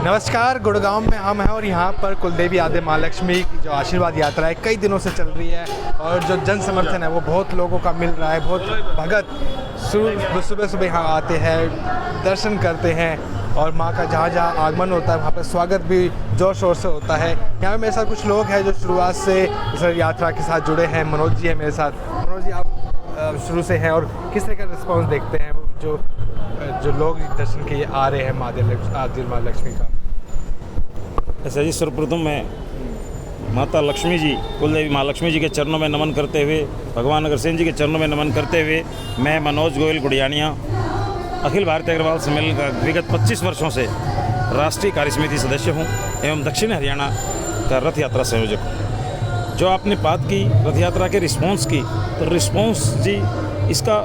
नमस्कार, गुड़गांव में हम हैं और यहाँ पर कुलदेवी आद्य माँ लक्ष्मी की जो आशीर्वाद यात्रा है कई दिनों से चल रही है और जो जन समर्थन है वो बहुत लोगों का मिल रहा है। बहुत भगत सुबह सुबह यहाँ आते हैं, दर्शन करते हैं और माँ का जहाँ जहाँ आगमन होता है वहाँ पर स्वागत भी जोर शोर से होता है। यहाँ पे मेरे साथ कुछ लोग हैं जो शुरुआत से इस यात्रा के साथ जुड़े हैं। मनोज जी है मेरे साथ। मनोज जी, आप शुरू से हैं और किस तरह का रिस्पॉन्स देखते हैं जो लोग दर्शन के लिए आ रहे हैं आद्य माँ लक्ष्मी का? ऐसा जी, सर्वप्रथम मैं माता लक्ष्मी जी, कुलदेवी माँ लक्ष्मी जी के चरणों में नमन करते हुए, भगवान अग्रसेन जी के चरणों में नमन करते हुए, मैं मनोज गोयल गुड़ियानिया अखिल भारतीय अग्रवाल सम्मेलन का विगत 25 वर्षों से राष्ट्रीय कार्यसमिति सदस्य हूँ एवं दक्षिण हरियाणा का रथ यात्रा संयोजक हूँ। जो आपने बात की रथ यात्रा के रिस्पॉन्स की, तो रिस्पॉन्स जी इसका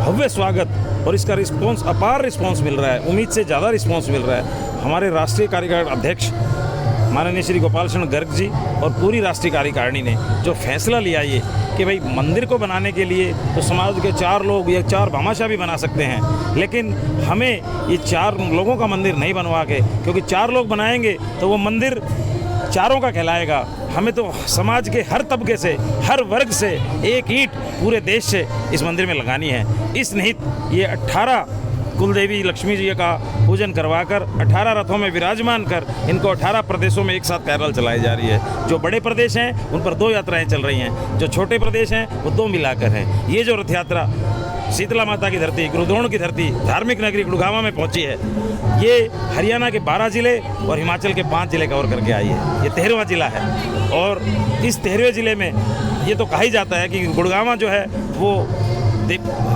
भव्य स्वागत और इसका रिस्पॉन्स, अपार रिस्पॉन्स मिल रहा है। उम्मीद से ज़्यादा रिस्पॉन्स मिल रहा है। हमारे राष्ट्रीय कार्यकारिणी अध्यक्ष माननीय श्री गोपाल शरण गर्ग जी और पूरी राष्ट्रीय कार्यकारिणी ने जो फैसला लिया ये कि भाई मंदिर को बनाने के लिए तो समाज के 4 लोग या 4 भामाशाह भी बना सकते हैं, लेकिन हमें ये 4 लोगों का मंदिर नहीं बनवा के, क्योंकि 4 लोग बनाएंगे तो वो मंदिर चारों का कहलाएगा। हमें तो समाज के हर तबके से, हर वर्ग से एक ईंट पूरे देश से इस मंदिर में लगानी है। इस निहित ये 18 कुलदेवी लक्ष्मी जी का पूजन करवाकर 18 रथों में विराजमान कर इनको 18 प्रदेशों में एक साथ पैरेलल चलाई जा रही है। जो बड़े प्रदेश हैं उन पर 2 यात्राएं चल रही हैं, जो छोटे प्रदेश हैं वो 2 मिलाकर हैं। ये जो रथ यात्रा शीतला माता की धरती, गुरुद्रोण की धरती, धार्मिक नगरी गुड़गांव में पहुंची है, ये हरियाणा के 12 जिले और हिमाचल के 5 जिले कवर करके आई है। ये 13वां जिला है और इस 13वें जिले में ये तो कहा ही जाता है कि गुड़गांव जो है वो,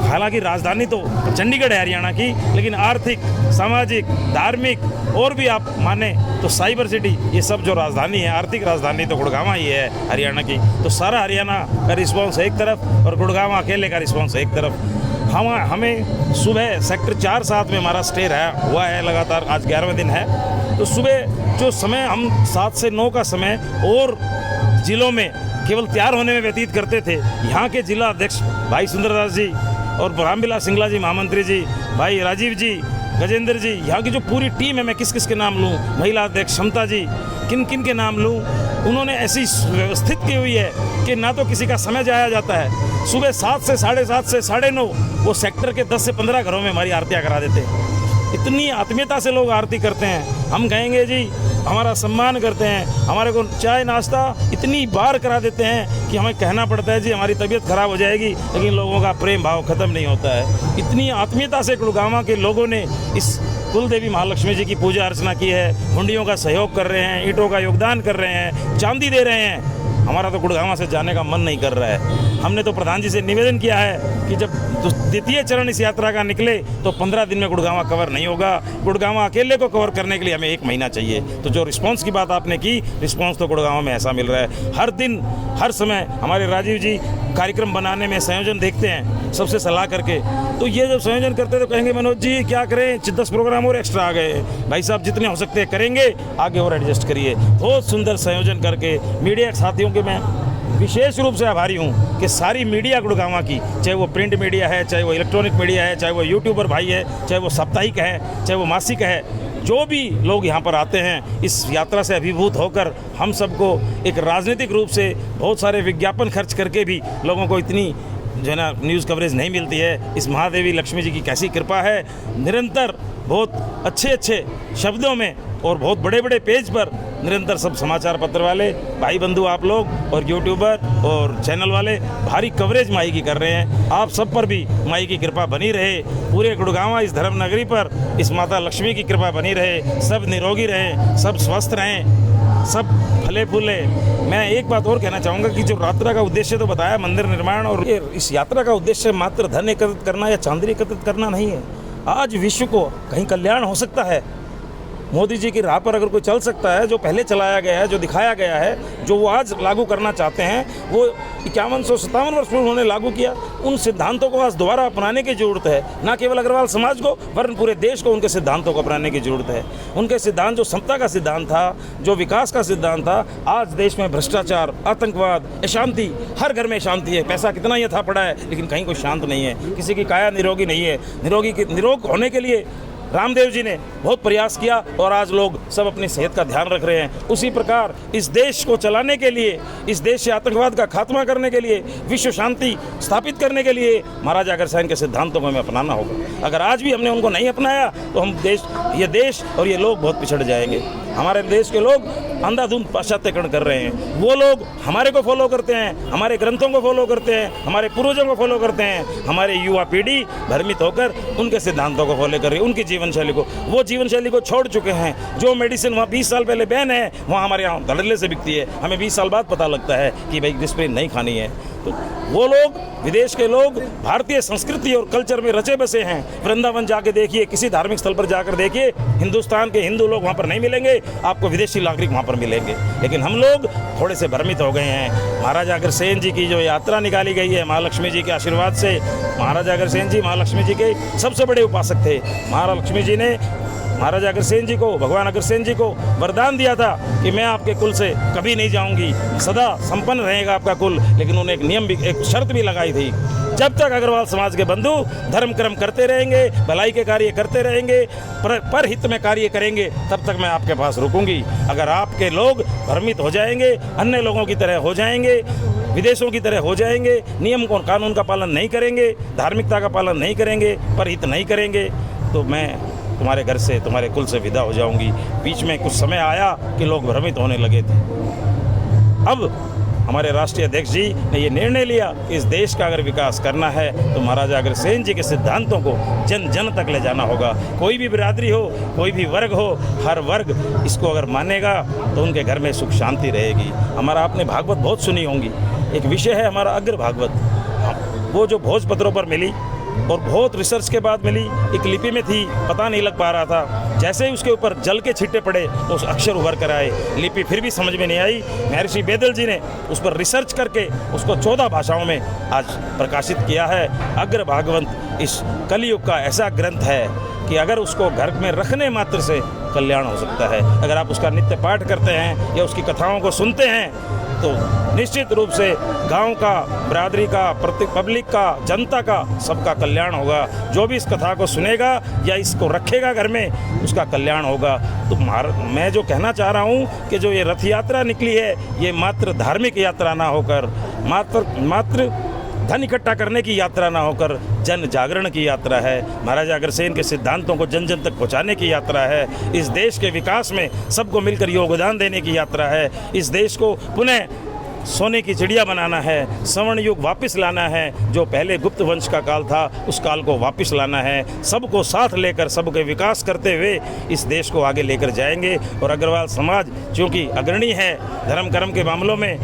हालांकि राजधानी तो चंडीगढ़ है हरियाणा की, लेकिन आर्थिक, सामाजिक, धार्मिक और भी आप माने तो साइबर सिटी, ये सब जो राजधानी है, आर्थिक राजधानी तो गुड़गांव ही है हरियाणा की। तो सारा हरियाणा का रिस्पॉन्स एक तरफ और गुड़गांव अकेले का रिस्पॉन्स एक तरफ। हमें सुबह सेक्टर 4-7 में हमारा स्टे रहा हुआ है लगातार, आज 11वें दिन है। तो सुबह जो समय हम 7 से 9 का समय और जिलों में केवल तैयार होने में व्यतीत करते थे, यहाँ के जिला अध्यक्ष भाई सुंदरदास जी और रामविलास सिंगला जी, महामंत्री जी, भाई राजीव जी, गजेंद्र जी, यहाँ की जो पूरी टीम है, मैं किस किस के नाम लूँ, महिला अध्यक्ष क्षमता जी, किन किन के नाम लूँ, उन्होंने ऐसी व्यवस्थित की हुई है कि ना तो किसी का समय जाया जाता है। सुबह 7 से 7:30 से 9:30 वो सेक्टर के 10 से 15 घरों में हमारी आरतियाँ करा देते हैं। इतनी आत्मीयता से लोग आरती करते हैं। हम कहेंगे जी, हमारा सम्मान करते हैं, हमारे को चाय नाश्ता इतनी बार करा देते हैं कि हमें कहना पड़ता है जी हमारी तबीयत खराब हो जाएगी, लेकिन लोगों का प्रेम भाव ख़त्म नहीं होता है। इतनी आत्मीयता से गुड़गांव के लोगों ने इस कुलदेवी महालक्ष्मी जी की पूजा अर्चना की है। हुंडियों का सहयोग कर रहे हैं, ईंटों का योगदान कर रहे हैं, चांदी दे रहे हैं। हमारा तो गुड़गांव से जाने का मन नहीं कर रहा है। हमने तो प्रधान जी से निवेदन किया है कि जब द्वितीय चरण इस यात्रा का निकले तो 15 दिन में गुड़गांव कवर नहीं होगा। गुड़गांव अकेले को कवर करने के लिए हमें 1 महीना चाहिए। तो जो रिस्पांस की बात आपने की, रिस्पांस तो गुड़गांव में ऐसा मिल रहा है। हर दिन, हर समय हमारे राजीव जी कार्यक्रम बनाने में संयोजन देखते हैं सबसे सलाह करके। तो ये जब संयोजन करते तो कहेंगे मनोज जी क्या करें, 10 प्रोग्राम और एक्स्ट्रा आ गए, भाई साहब जितने हो सकते हैं करेंगे, आगे और एडजस्ट करिए। बहुत सुंदर संयोजन करके मीडिया साथियों के मैं विशेष रूप से आभारी हूँ कि सारी मीडिया गुड़गांव की, चाहे वो प्रिंट मीडिया है, चाहे वो इलेक्ट्रॉनिक मीडिया है, चाहे वो यूट्यूबर भाई है, चाहे वो साप्ताहिक है, चाहे वो मासिक है, जो भी लोग यहाँ पर आते हैं इस यात्रा से अभिभूत होकर हम सबको एक राजनीतिक रूप से बहुत सारे विज्ञापन खर्च करके भी लोगों को इतनी जो है ना न्यूज़ कवरेज नहीं मिलती है। इस महादेवी लक्ष्मी जी की कैसी कृपा है, निरंतर बहुत अच्छे शब्दों में और बहुत बड़े पेज पर निरंतर सब समाचार पत्र वाले भाई बंधु आप लोग और यूट्यूबर और चैनल वाले भारी कवरेज माई की कर रहे हैं। आप सब पर भी माई की कृपा बनी रहे, पूरे गुड़गांव इस धर्म नगरी पर इस माता लक्ष्मी की कृपा बनी रहे, सब निरोगी रहें, सब स्वस्थ रहें, सब फले फूले। मैं एक बात और कहना चाहूँगा कि जो यात्रा का उद्देश्य तो बताया मंदिर निर्माण, और इस यात्रा का उद्देश्य मात्र धन एकत्रित करना या चांदी एकत्रित करना नहीं है। आज विश्व को कहीं कल्याण हो सकता है मोदी जी की राह पर अगर कोई चल सकता है, जो पहले चलाया गया है, जो दिखाया गया है, जो वो आज लागू करना चाहते हैं, वो 5157 वर्ष में उन्होंने लागू किया, उन सिद्धांतों को आज दोबारा अपनाने की ज़रूरत है। ना केवल अग्रवाल समाज को वरन पूरे देश को उनके सिद्धांतों को अपनाने की ज़रूरत है। उनके सिद्धांत जो समता का सिद्धांत था, जो विकास का सिद्धांत था, आज देश में भ्रष्टाचार, आतंकवाद, अशांति, हर घर में शांति है। पैसा कितना ही था पड़ा है लेकिन कहीं कोई शांत नहीं है, किसी की काया निरोगी नहीं है। निरोग होने के लिए रामदेव जी ने बहुत प्रयास किया और आज लोग सब अपनी सेहत का ध्यान रख रहे हैं। उसी प्रकार इस देश को चलाने के लिए, इस देश से आतंकवाद का खात्मा करने के लिए, विश्व शांति स्थापित करने के लिए महाराजा अग्रसेन के सिद्धांतों को हमें अपनाना होगा। अगर आज भी हमने उनको नहीं अपनाया तो हम ये देश और ये लोग बहुत पिछड़ जाएंगे। हमारे देश के लोग अंधाधुंध पाश्चात्यकरण कर रहे हैं। वो लोग हमारे को फॉलो करते हैं, हमारे ग्रंथों को फॉलो करते हैं, हमारे पूर्वजों को फॉलो करते हैं। हमारे युवा पीढ़ी भ्रमित होकर उनके सिद्धांतों को फॉलो कर रही है, उनकी जीवन शैली को, वो जीवन शैली को छोड़ चुके हैं। जो मेडिसिन वहाँ 20 साल पहले बैन है, वहाँ हमारे यहाँ धड़ल्ले से बिकती है। हमें 20 साल बाद पता लगता है कि भाई डिस्प्रिन नहीं खानी है। तो वो लोग, विदेश के लोग भारतीय संस्कृति और कल्चर में रचे बसे हैं। वृंदावन जाके देखिए, किसी धार्मिक स्थल पर जाकर देखिए, हिंदुस्तान के हिंदू लोग वहाँ पर नहीं मिलेंगे, आपको विदेशी नागरिक वहाँ पर मिलेंगे। लेकिन हम लोग थोड़े से भ्रमित हो गए हैं। महाराजा अग्रसेन जी की जो यात्रा निकाली गई है, महालक्ष्मी जी के आशीर्वाद से, महाराजा अग्रसेन जी महालक्ष्मी जी के सबसे बड़े उपासक थे। महालक्ष्मी जी ने महाराजा अग्रसेन जी को, भगवान अग्रसेन जी को वरदान दिया था कि मैं आपके कुल से कभी नहीं जाऊंगी, सदा संपन्न रहेगा आपका कुल। लेकिन उन्होंने एक नियम भी, एक शर्त भी लगाई थी, जब तक अग्रवाल समाज के बंधु धर्म कर्म करते रहेंगे, भलाई के कार्य करते रहेंगे, पर हित में कार्य करेंगे, तब तक मैं आपके पास रुकूंगी। अगर आपके लोग भ्रमित हो जाएंगे, अन्य लोगों की तरह हो जाएंगे, विदेशों की तरह हो जाएंगे, नियम और कानून का पालन नहीं करेंगे, धार्मिकता का पालन नहीं करेंगे, पर हित नहीं करेंगे, तो मैं तुम्हारे घर से, तुम्हारे कुल से विदा हो जाऊंगी। बीच में कुछ समय आया कि लोग भ्रमित होने लगे थे। अब हमारे राष्ट्रीय अध्यक्ष जी ने ये निर्णय लिया कि इस देश का अगर विकास करना है तो महाराजा अग्रसेन जी के सिद्धांतों को जन जन तक ले जाना होगा। कोई भी बिरादरी हो, कोई भी वर्ग हो, हर वर्ग इसको अगर मानेगा तो उनके घर में सुख शांति रहेगी। हमारा, आपने भागवत बहुत सुनी होंगी, एक विषय है हमारा अग्र भागवत। वो जो भोजपत्रों पर मिली और बहुत रिसर्च के बाद मिली, एक लिपि में थी, पता नहीं लग पा रहा था। जैसे ही उसके ऊपर जल के छींटे पड़े तो उस अक्षर उभर कर आए। लिपि फिर भी समझ में नहीं आई। महर्षि बेदल जी ने उस पर रिसर्च करके उसको 14 भाषाओं में आज प्रकाशित किया है। अग्र भागवत इस कलयुग का ऐसा ग्रंथ है कि अगर उसको घर में रखने मात्र से कल्याण हो सकता है। अगर आप उसका नित्य पाठ करते हैं या उसकी कथाओं को सुनते हैं तो निश्चित रूप से गांव का, बरादरी का, पब्लिक का, जनता का, सबका कल्याण होगा। जो भी इस कथा को सुनेगा या इसको रखेगा घर में, उसका कल्याण होगा। तो मैं जो कहना चाह रहा हूँ कि जो ये रथ यात्रा निकली है, ये मात्र धार्मिक यात्रा ना होकर, मात्र धन इकट्ठा करने की यात्रा ना होकर जन जागरण की यात्रा है। महाराजा अग्रसेन के सिद्धांतों को जन जन तक पहुंचाने की यात्रा है। इस देश के विकास में सबको मिलकर योगदान देने की यात्रा है। इस देश को पुनः सोने की चिड़िया बनाना है, स्वर्ण युग वापस लाना है। जो पहले गुप्त वंश का काल था उस काल को वापस लाना है। सबको साथ लेकर, सबके विकास करते हुए इस देश को आगे लेकर जाएंगे। और अग्रवाल समाज चूँकि अग्रणी है धर्म कर्म के मामलों में,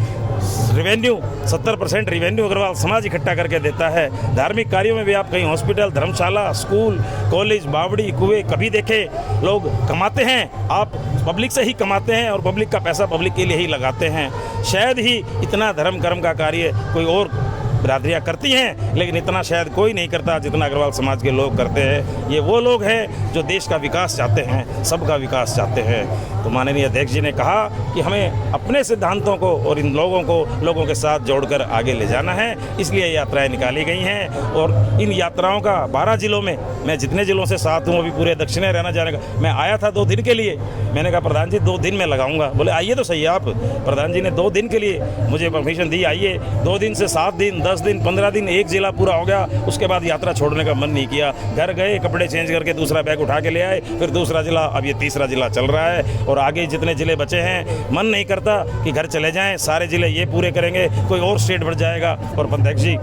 रेवेन्यू 70% रेवेन्यू अग्रवाल समाज इकट्ठा करके देता है। धार्मिक कार्यों में भी आप कहीं हॉस्पिटल, धर्मशाला, स्कूल, कॉलेज, बावड़ी, कुएं कभी देखे, लोग कमाते हैं, आप पब्लिक से ही कमाते हैं और पब्लिक का पैसा पब्लिक के लिए ही लगाते हैं। शायद ही इतना धर्म कर्म का कार्य कोई और बिरादरियाँ करती हैं, लेकिन इतना शायद कोई नहीं करता जितना अग्रवाल समाज के लोग करते हैं। ये वो लोग हैं जो देश का विकास चाहते हैं, सबका विकास चाहते हैं। तो माननीय अध्यक्ष जी ने कहा कि हमें अपने सिद्धांतों को और इन लोगों के साथ जोड़कर आगे ले जाना है, इसलिए यात्राएं निकाली गई हैं। और इन यात्राओं का 12 जिलों में, मैं जितने जिलों से साथ हूँ अभी पूरे दक्षिण हरियाणा जाने का, मैं आया था 2 दिन के लिए। मैंने कहा प्रधान जी 2 दिन में लगाऊंगा। बोले आइए तो सही आप। प्रधान जी ने 2 दिन के लिए मुझे परमिशन दी, आइए। 2 दिन से 7 दिन, 10 दिन, 15 दिन, एक जिला पूरा हो गया। उसके बाद यात्रा छोड़ने का मन नहीं किया। घर गए, कपड़े चेंज करके दूसरा बैग उठा के ले आए, फिर दूसरा जिला, अब ये तीसरा जिला चल रहा है। और आगे जितने जिले बचे हैं, मन नहीं करता कि घर चले जाएं, सारे जिले ये पूरे करेंगे, कोई और स्टेट बढ़ जाएगा। और अध्यक्ष जी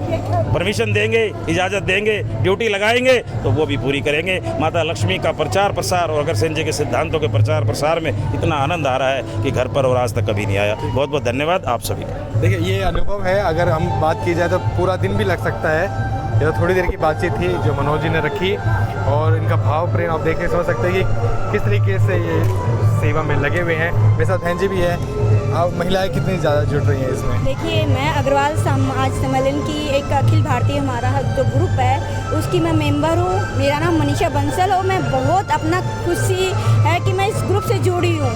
परमिशन देंगे, इजाज़त देंगे, ड्यूटी लगाएंगे तो वो भी पूरी करेंगे। माता लक्ष्मी का प्रचार प्रसार और अग्रसेन जी के सिद्धांतों के प्रचार प्रसार में इतना आनंद आ रहा है कि घर पर और आज तक कभी नहीं आया। बहुत बहुत धन्यवाद आप सभी का। देखिए ये अनुभव है, अगर हम बात की जाए तो पूरा दिन भी लग सकता है। ये तो थोड़ी देर की बातचीत थी जो मनोज जी ने रखी, और इनका भाव प्रेम आप देख के समझ सकते हैं कि किस तरीके से ये सेवा में लगे हुए हैं। मेरे साथ बहन जी भी है। आप महिलाएं कितनी ज़्यादा जुड़ रही हैं इसमें? देखिए, मैं अग्रवाल समाज सम्मेलन की एक अखिल भारतीय हमारा जो ग्रुप है उसकी मैं मेंबर हूँ। मेरा नाम मनीषा बंसल और मैं बहुत अपना खुशी है कि मैं इस ग्रुप से जुड़ी हूँ।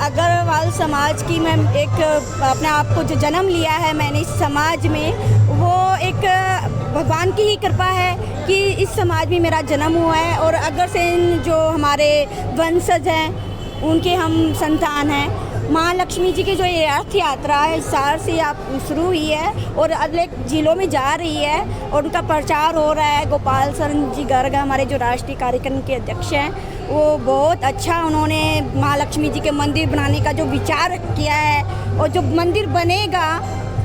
अग्रवाल समाज की मैं एक अपने आप को जो जन्म लिया है मैंने इस समाज में, वो एक भगवान की ही कृपा है कि इस समाज में मेरा जन्म हुआ है। और अग्रसेन जो हमारे वंशज हैं उनके हम संतान हैं। महालक्ष्मी जी की जो ये रथ यात्रा है हिसार से आप शुरू हुई है और अगले जिलों में जा रही है और उनका प्रचार हो रहा है। गोपाल शरण जी गर्ग हमारे जो राष्ट्रीय कार्यक्रम के अध्यक्ष हैं, वो बहुत अच्छा उन्होंने महालक्ष्मी जी के मंदिर बनाने का जो विचार किया है, और जो मंदिर बनेगा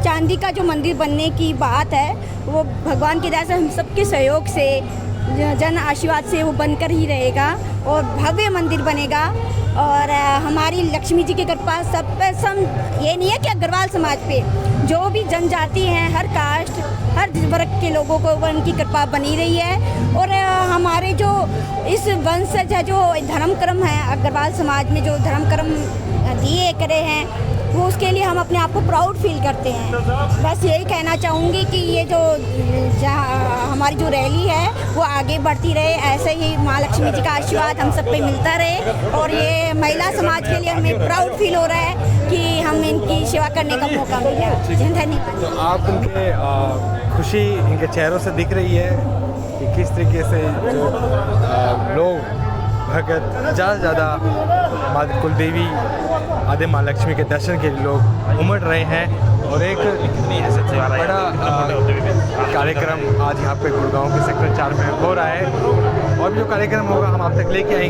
चांदी का जो मंदिर बनने की बात है वो भगवान की दया से हम सबके सहयोग से जन आशीर्वाद से वो बनकर ही रहेगा और भव्य मंदिर बनेगा। और हमारी लक्ष्मी जी की कृपा सब पे ये नहीं है कि अग्रवाल समाज पे जो भी जनजाति हैं, हर कास्ट हर वर्ग के लोगों को उनकी कृपा बनी रही है। और हमारे जो इस वंशज है जो धर्म कर्म है अग्रवाल समाज में जो धर्म कर्म दिए करे हैं वो उसके लिए हम अपने आप को प्राउड फील करते हैं। बस यही कहना चाहूँगी कि ये जो हमारी जो रैली है वो आगे बढ़ती रहे, ऐसे ही माँ लक्ष्मी जी का आशीर्वाद हम सब पे मिलता रहे। और ये महिला समाज के लिए हमें प्राउड फील हो रहा है कि हम इनकी सेवा करने का मौका मिला। धन्यवाद। तो आप उनके खुशी इनके चेहरों से दिख रही है कि किस तरीके से जो लोग भगत ज़्यादा से ज़्यादा माता कुलदेवी आदि माँ लक्ष्मी के दर्शन के लिए लोग उमड़ रहे हैं। और एक बड़ा कार्यक्रम आज यहाँ पे गुड़गांव के सेक्टर 4 में हो रहा है, और भी जो कार्यक्रम होगा हम आप तक लेके आएंगे।